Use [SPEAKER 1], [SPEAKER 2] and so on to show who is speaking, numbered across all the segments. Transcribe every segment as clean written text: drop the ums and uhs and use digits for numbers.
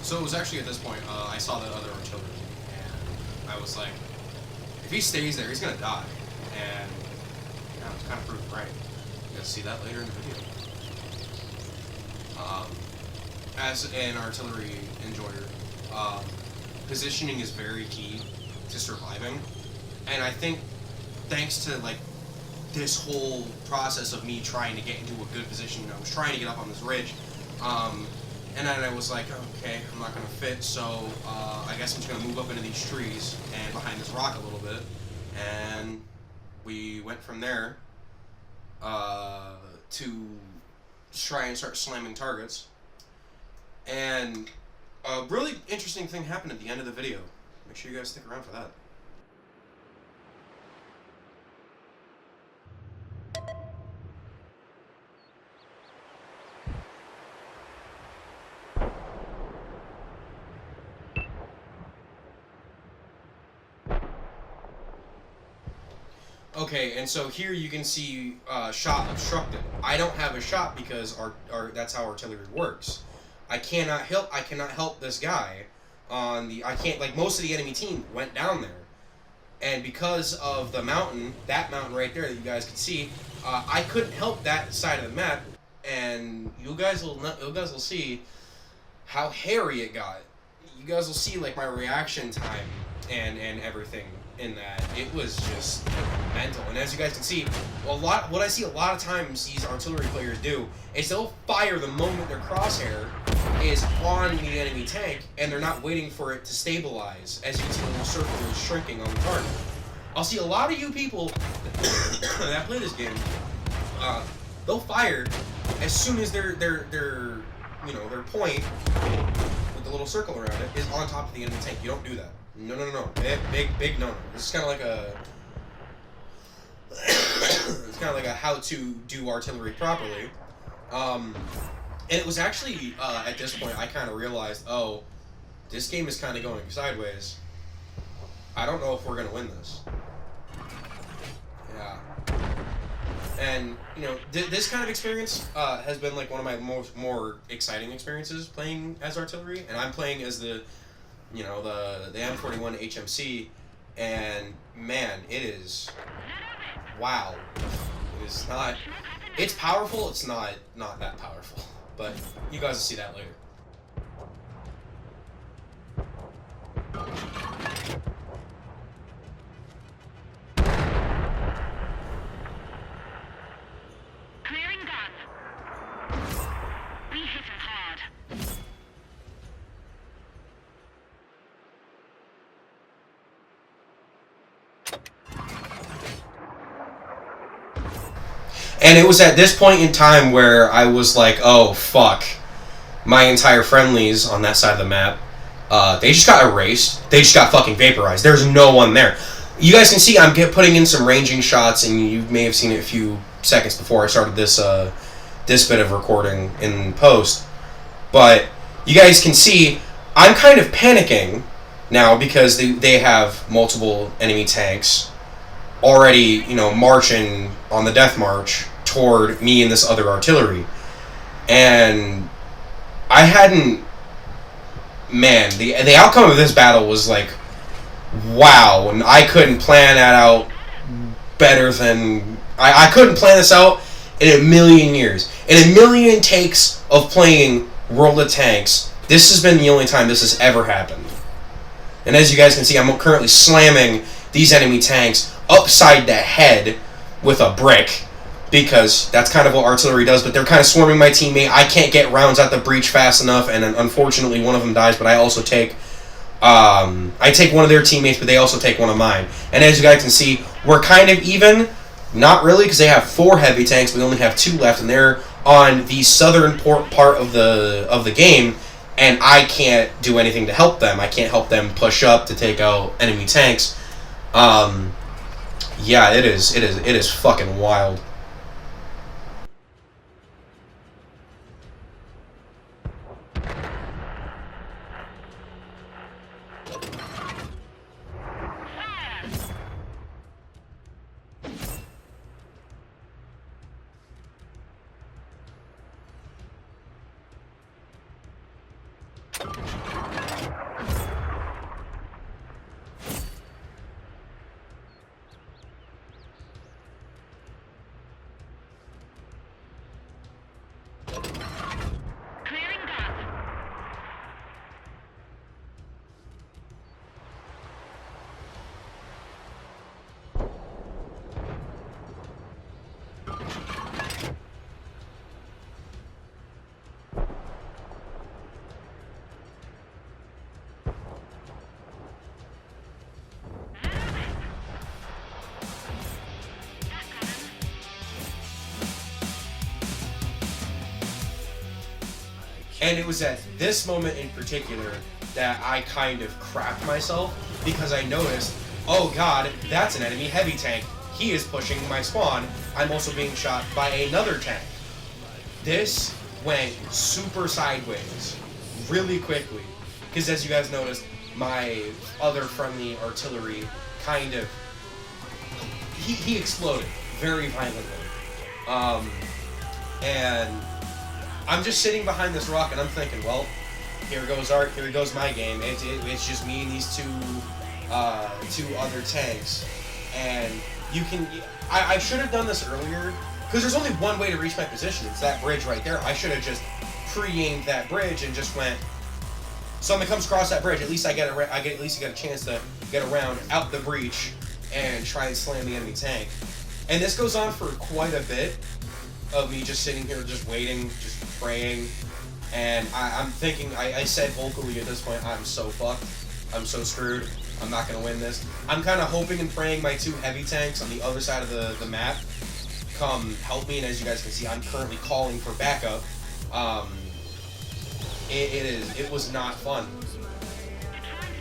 [SPEAKER 1] So it was actually at this point, I saw that other artillery, and I was like, if he stays there, he's gonna die. And yeah, I was kind of proved right. You'll see that later in the video. As an artillery enjoyer, positioning is very key to surviving, and I think thanks to like this whole process of me trying to get into a good position, I was trying to get up on this ridge, and then I was like, okay, I'm not gonna fit, so I guess I'm just gonna move up into these trees and behind this rock a little bit, and we went from there to try and start slamming targets. And a really interesting thing happened at the end of the video. Make sure you guys stick around for that. Okay, and so here you can see shot obstructed. I don't have a shot because our that's how artillery works. I cannot help this guy on the. I can't, like, most of the enemy team went down there, and because of the mountain, that mountain right there that you guys can see, I couldn't help that side of the map, and you guys will see how hairy it got. You guys will see like my reaction time and everything in that. It was just mental. And as you guys can see, what I see a lot of times these artillery players do is they'll fire the moment their crosshair is on the enemy tank, and they're not waiting for it to stabilize. As you can see, the little circle is shrinking on the target. I'll see a lot of you people that play this game, they'll fire as soon as their point with the little circle around it is on top of the enemy tank. You don't do that. No. Big no. This is kind of like a it's kind of like a how to do artillery properly. And it was actually at this point I kind of realized, oh, this game is kind of going sideways. I don't know if we're gonna win this. Yeah. And this kind of experience has been like one of my more exciting experiences playing as artillery, and I'm playing as the M41 HMC, and man, it is wow. It is not. It's powerful. It's not that powerful, but you guys will see that later. And it was at this point in time where I was like, oh, fuck. My entire friendlies on that side of the map, they just got erased. They just got fucking vaporized. There's no one there. You guys can see I'm putting in some ranging shots, and you may have seen it a few seconds before I started this bit of recording in post. But you guys can see I'm kind of panicking now because they have multiple enemy tanks already, marching on the death march toward me and this other artillery. And I hadn't... Man, the outcome of this battle was like, wow, and I couldn't plan that out better than... I couldn't plan this out in a million years. In a million takes of playing World of Tanks, this has been the only time this has ever happened. And as you guys can see, I'm currently slamming these enemy tanks upside the head with a brick, because that's kind of what artillery does, but they're kind of swarming my teammate. I can't get rounds at the breach fast enough, and unfortunately one of them dies, but I also take one of their teammates, but they also take one of mine. And as you guys can see, we're kind of even. Not really, because they have 4 heavy tanks, we only have 2 left, and they're on the southern part of the game, and I can't do anything to help them. I can't help them push up to take out enemy tanks. Yeah, it is fucking wild. And it was at this moment in particular that I kind of crapped myself because I noticed, oh god, that's an enemy heavy tank. He is pushing my spawn. I'm also being shot by another tank. This went super sideways really quickly because, as you guys noticed, my other friendly artillery kind of he exploded very violently. And I'm just sitting behind this rock and I'm thinking, well, here goes my game. It's just me and these two other tanks, and you can. I should have done this earlier because there's only one way to reach my position. It's that bridge right there. I should have just pre-aimed that bridge and just went. Something comes across that bridge. At least at least get a chance to get around out the breach and try and slam the enemy tank. And this goes on for quite a bit of me just sitting here, just waiting, just praying. And I'm thinking, I said vocally at this point, I'm so fucked. I'm so screwed. I'm not going to win this. I'm kind of hoping and praying my two heavy tanks on the other side of the map come help me. And as you guys can see, I'm currently calling for backup. It was not fun.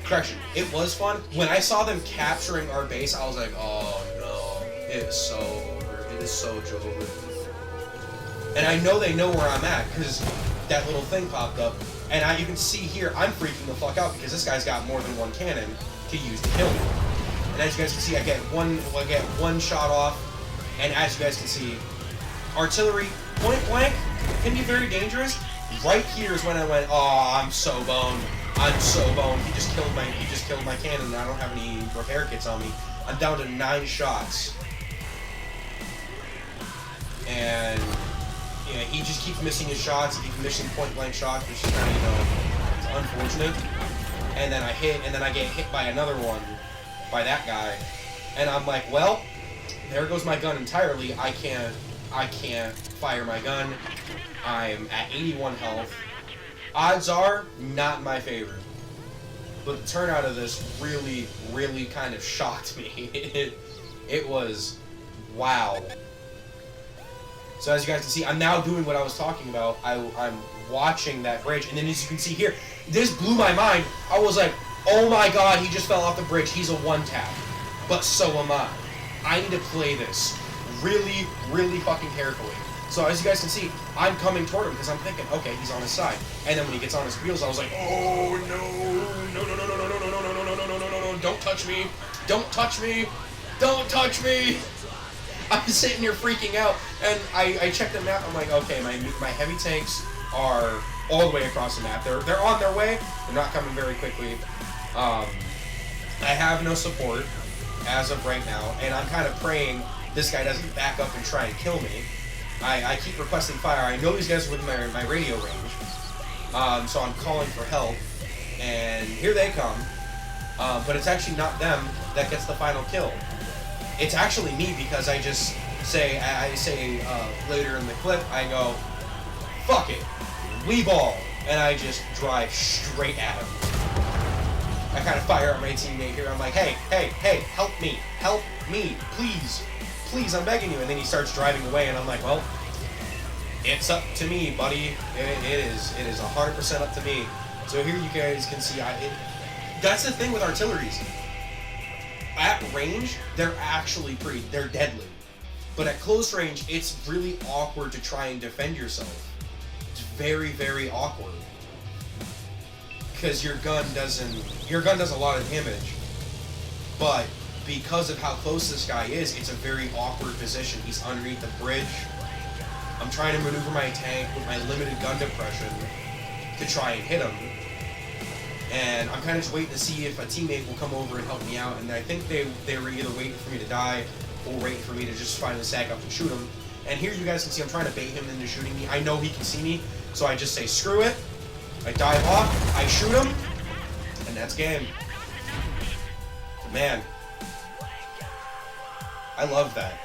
[SPEAKER 1] Correction, it was fun. When I saw them capturing our base, I was like, oh no, it is so over. It is so over. And I know they know where I'm at, because that little thing popped up. And you can see here, I'm freaking the fuck out, because this guy's got more than one cannon to use to kill me. And as you guys can see, I get one shot off. And as you guys can see, artillery, point blank, can be very dangerous. Right here is when I went, oh, I'm so boned. I'm so boned. He just killed my cannon, and I don't have any repair kits on me. I'm down to 9 shots. And yeah, he just keeps missing his shots. He keeps missing point blank shots, which is kind of, it's unfortunate. And then I get hit by another one, by that guy. And I'm like, well, there goes my gun entirely. I can't fire my gun. I'm at 81 health. Odds are, not my favorite. But the turnout of this really, really kind of shocked me. It was, wow. So as you guys can see, I'm now doing what I was talking about. I'm watching that bridge, and then as you can see here, this blew my mind. I was like, oh my god, he just fell off the bridge. He's a one-tap. But so am I. I need to play this really, really fucking carefully. So as you guys can see, I'm coming toward him because I'm thinking, okay, he's on his side. And then when he gets on his wheels, I was like, oh no, no, don't touch me, don't touch me, don't touch me. I'm sitting here freaking out, and I checked the map. I'm like, okay, my heavy tanks are all the way across the map. They're on their way. They're not coming very quickly. I have no support as of right now, and I'm kind of praying this guy doesn't back up and try and kill me. I keep requesting fire. I know these guys are within my radio range, so I'm calling for help, and here they come. But it's actually not them that gets the final kill. It's actually me because I say later in the clip, I go, fuck it, we ball, and I just drive straight at him. I kind of fire at my teammate here. I'm like, hey, help me, please, I'm begging you. And then he starts driving away, and I'm like, well, it's up to me, buddy. It is 100% up to me. So here you guys can see, that's the thing with artilleries. At range, they're deadly. But at close range, it's really awkward to try and defend yourself. It's very, very awkward. Because your gun does a lot of damage. But because of how close this guy is, it's a very awkward position. He's underneath the bridge. I'm trying to maneuver my tank with my limited gun depression to try and hit him. And I'm kind of just waiting to see if a teammate will come over and help me out. And I think they were either waiting for me to die or waiting for me to just finally sag up and shoot him. And here you guys can see I'm trying to bait him into shooting me. I know he can see me, so I just say screw it. I dive off, I shoot him, and that's game. Man, I love that.